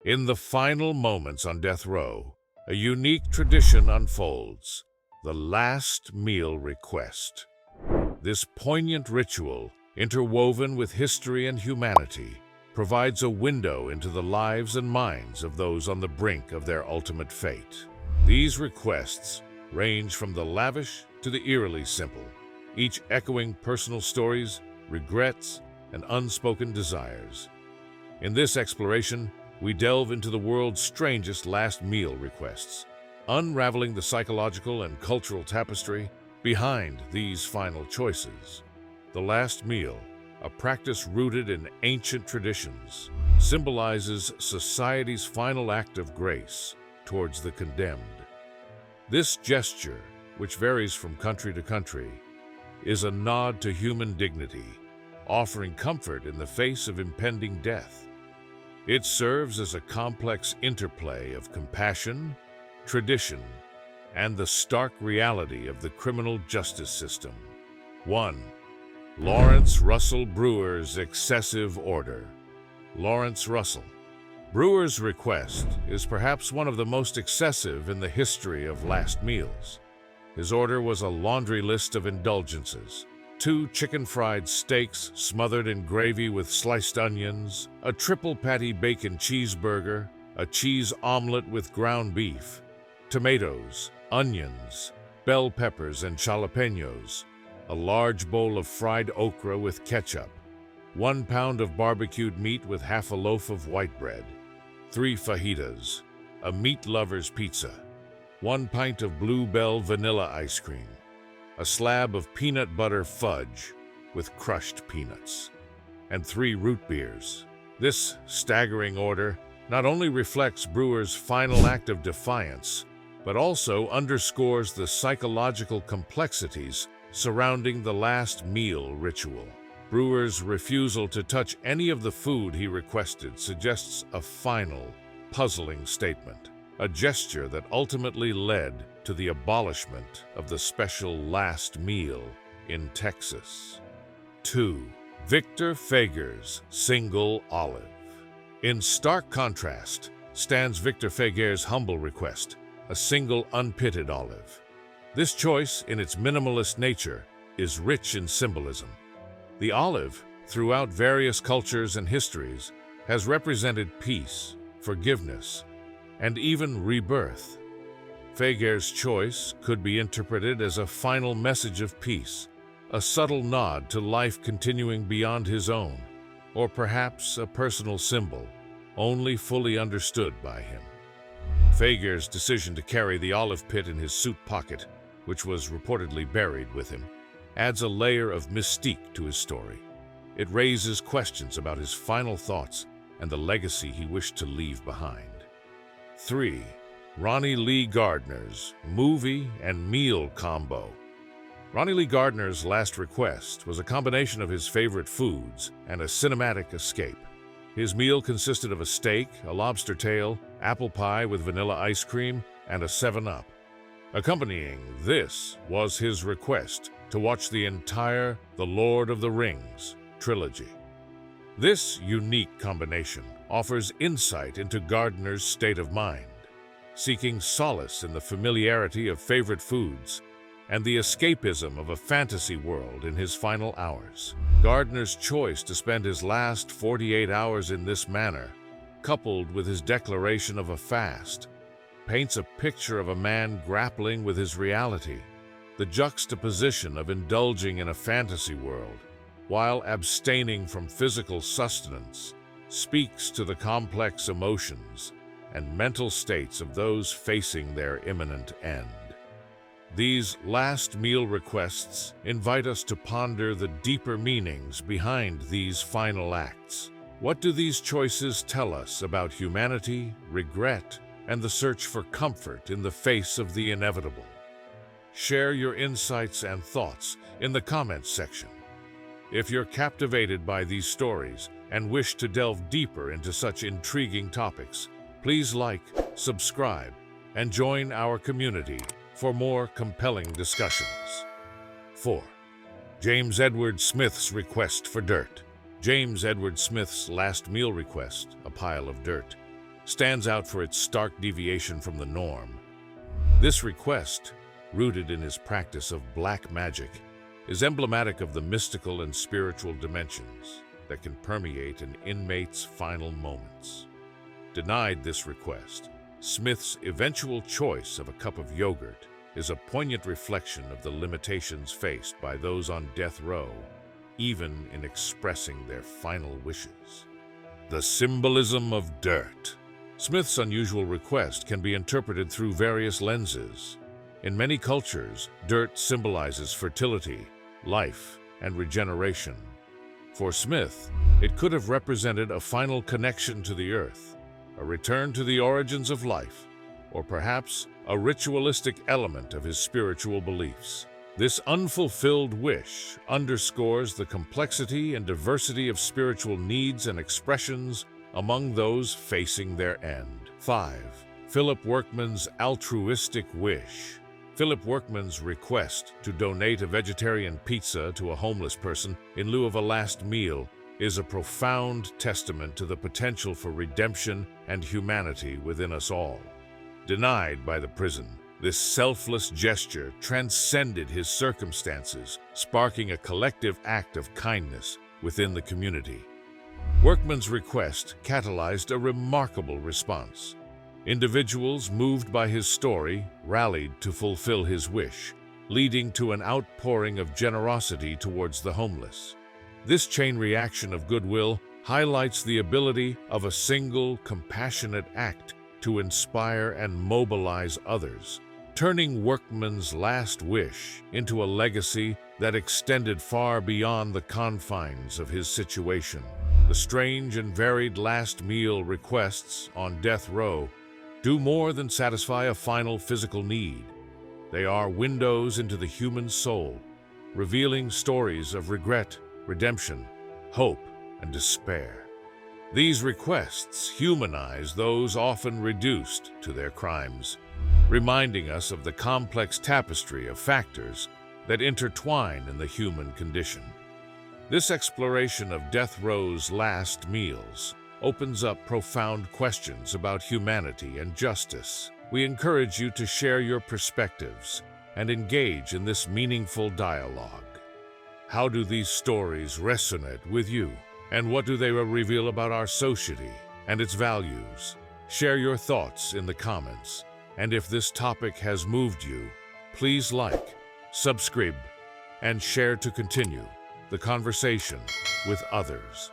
In the final moments on death row, a unique tradition unfolds: the last meal request. This poignant ritual, interwoven with history and humanity, provides a window into the lives and minds of those on the brink of their ultimate fate. These requests range from the lavish to the eerily simple, each echoing personal stories, regrets, and unspoken desires. In this exploration, we delve into the world's strangest last meal requests, unraveling the psychological and cultural tapestry behind these final choices. The last meal, a practice rooted in ancient traditions, symbolizes society's final act of grace towards the condemned. This gesture, which varies from country to country, is a nod to human dignity, offering comfort in the face of impending death. It serves as a complex interplay of compassion, tradition, and the stark reality of the criminal justice system. 1. Lawrence Russell Brewer's excessive order. Lawrence Russell. Brewer's request is perhaps one of the most excessive in the history of last meals. His order was a laundry list of indulgences: 2 chicken-fried steaks smothered in gravy with sliced onions, a triple patty bacon cheeseburger, a cheese omelet with ground beef, tomatoes, onions, bell peppers and jalapenos, a large bowl of fried okra with ketchup, 1 pound of barbecued meat with half a loaf of white bread, 3 fajitas, a meat lover's pizza, 1 pint of Bluebell vanilla ice cream, a slab of peanut butter fudge with crushed peanuts, and 3 root beers. This staggering order not only reflects Brewer's final act of defiance, but also underscores the psychological complexities surrounding the last meal ritual. Brewer's refusal to touch any of the food he requested suggests a final, puzzling statement, a gesture that ultimately led to the abolishment of the special last meal in Texas. 2. Victor Fager's single olive. In stark contrast stands Victor Fager's humble request, a single unpitted olive. This choice, in its minimalist nature, is rich in symbolism. The olive, throughout various cultures and histories, has represented peace, forgiveness, and even rebirth. Fager's choice could be interpreted as a final message of peace, a subtle nod to life continuing beyond his own, or perhaps a personal symbol, only fully understood by him. Fager's decision to carry the olive pit in his suit pocket, which was reportedly buried with him, adds a layer of mystique to his story. It raises questions about his final thoughts and the legacy he wished to leave behind. 3. Ronnie Lee Gardner's movie and meal combo. Ronnie Lee Gardner's last request was a combination of his favorite foods and a cinematic escape. His meal consisted of a steak, a lobster tail, apple pie with vanilla ice cream, and a 7-Up. Accompanying this was his request to watch the entire The Lord of the Rings trilogy. This unique combination offers insight into Gardner's state of mind, seeking solace in the familiarity of favorite foods and the escapism of a fantasy world in his final hours. Gardner's choice to spend his last 48 hours in this manner, coupled with his declaration of a fast, paints a picture of a man grappling with his reality. The juxtaposition of indulging in a fantasy world while abstaining from physical sustenance speaks to the complex emotions and mental states of those facing their imminent end. These last meal requests invite us to ponder the deeper meanings behind these final acts. What do these choices tell us about humanity, regret, and the search for comfort in the face of the inevitable? Share your insights and thoughts in the comments section. If you're captivated by these stories and wish to delve deeper into such intriguing topics, please like, subscribe, and join our community for more compelling discussions. 4. James Edward Smith's request for dirt. James Edward Smith's last meal request, a pile of dirt, stands out for its stark deviation from the norm. This request, rooted in his practice of black magic, is emblematic of the mystical and spiritual dimensions that can permeate an inmate's final moments. Denied this request, Smith's eventual choice of a cup of yogurt is a poignant reflection of the limitations faced by those on death row, even in expressing their final wishes. The symbolism of dirt. Smith's unusual request can be interpreted through various lenses. In many cultures, dirt symbolizes fertility, life, and regeneration. For Smith, it could have represented a final connection to the earth, a return to the origins of life, or perhaps a ritualistic element of his spiritual beliefs. This unfulfilled wish underscores the complexity and diversity of spiritual needs and expressions among those facing their end. 5. Philip Workman's altruistic wish. Philip Workman's request to donate a vegetarian pizza to a homeless person in lieu of a last meal is a profound testament to the potential for redemption and humanity within us all. Denied by the prison, this selfless gesture transcended his circumstances, sparking a collective act of kindness within the community. Workman's request catalyzed a remarkable response. Individuals moved by his story rallied to fulfill his wish, leading to an outpouring of generosity towards the homeless. This chain reaction of goodwill highlights the ability of a single, compassionate act to inspire and mobilize others, turning Workman's last wish into a legacy that extended far beyond the confines of his situation. The strange and varied last meal requests on death row do more than satisfy a final physical need. They are windows into the human soul, revealing stories of regret, redemption, hope, and despair. These requests humanize those often reduced to their crimes, reminding us of the complex tapestry of factors that intertwine in the human condition. This exploration of death row's last meals opens up profound questions about humanity and justice. We encourage you to share your perspectives and engage in this meaningful dialogue. How do these stories resonate with you? And what do they reveal about our society and its values? Share your thoughts in the comments. And if this topic has moved you, please like, subscribe, and share to continue the conversation with others.